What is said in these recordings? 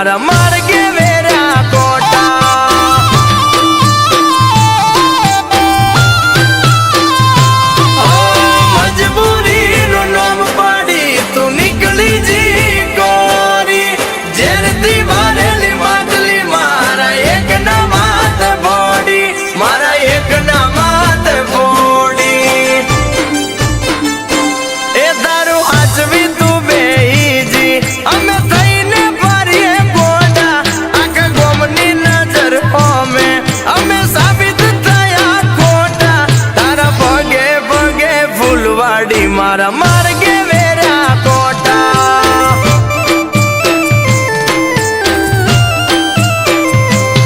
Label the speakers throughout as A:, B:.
A: मारा मार्गे वेरा कोटा। मजबूरी नो नाम पाड़ी तू निकली जी गोरी, जेरती बारेली मातली मारा एक ना मात बोड़ी, मारा एक ना मात बोड़ी। ए दारू आचवी तू बेईजी अमे थईने पारिए गोडा, आखा गोमनी नजर होमे अमे साबित थया खोटा। तारा भगे भगे फूलवाड़ी मारा मार्गे वेरा कोटा।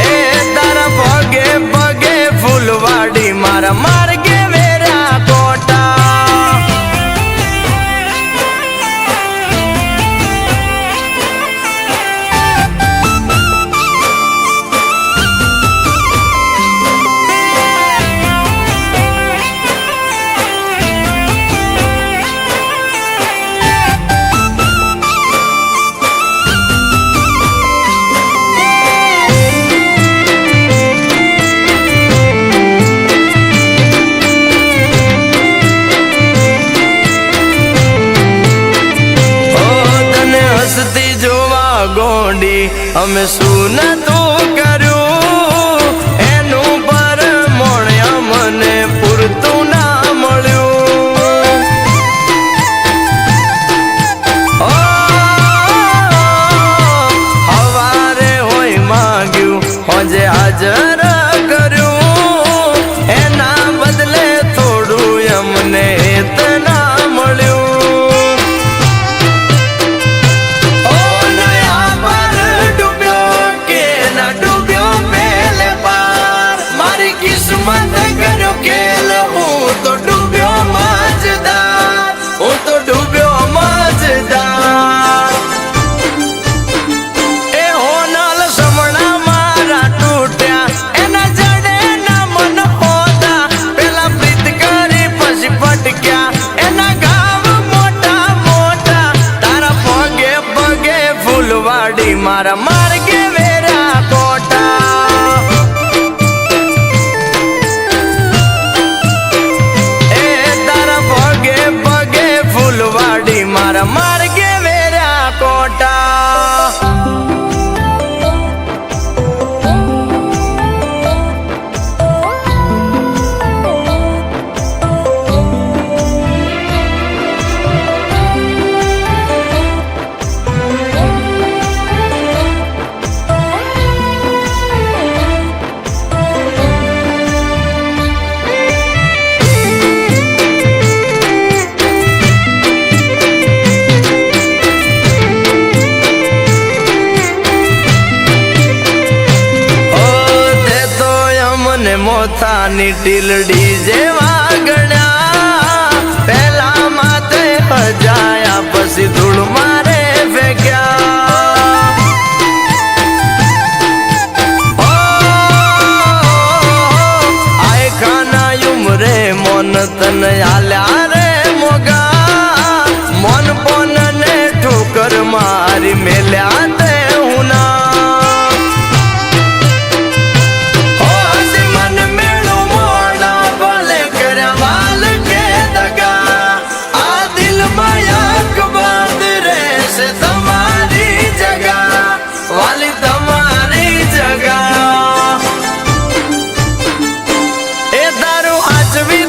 A: ए तारा भगे भगे फूलवाड़ी मारा मार्गे वेरा कोटा। गोंडी हमें सुन तू करू एनु पर मोण्या मने पूरतू ना मळ्यू। हवारे होय माग्यू होजे हाजर करू, एना बदले थोड़ू यमने इतना मळ्यू। किस्मत करो खेल हूँ तो डूब्यो मजदार, हूँ तो डूब्यो मजदार। ए होनल समणा मारा टूट्या एना जड़े ना मन होता, पेला प्रीत करी पछी पटक्या एना घाव मोटा मोटा। तारा पगे पगे फूलवाड़ी मारा मार्गे वेरा कोटा। फूलवाड़ी मारा मार्गे वेरा कोटा। मोथानी टीलडी जेवा गण्या, पहला माथे हजाया पसी धूल मारे फेंक्या। आए खाना युमरे मोन तन आल्या रे मोगा, मोन पोन ने ठोकर मारी मेल्या ते हुना। दारू आचवी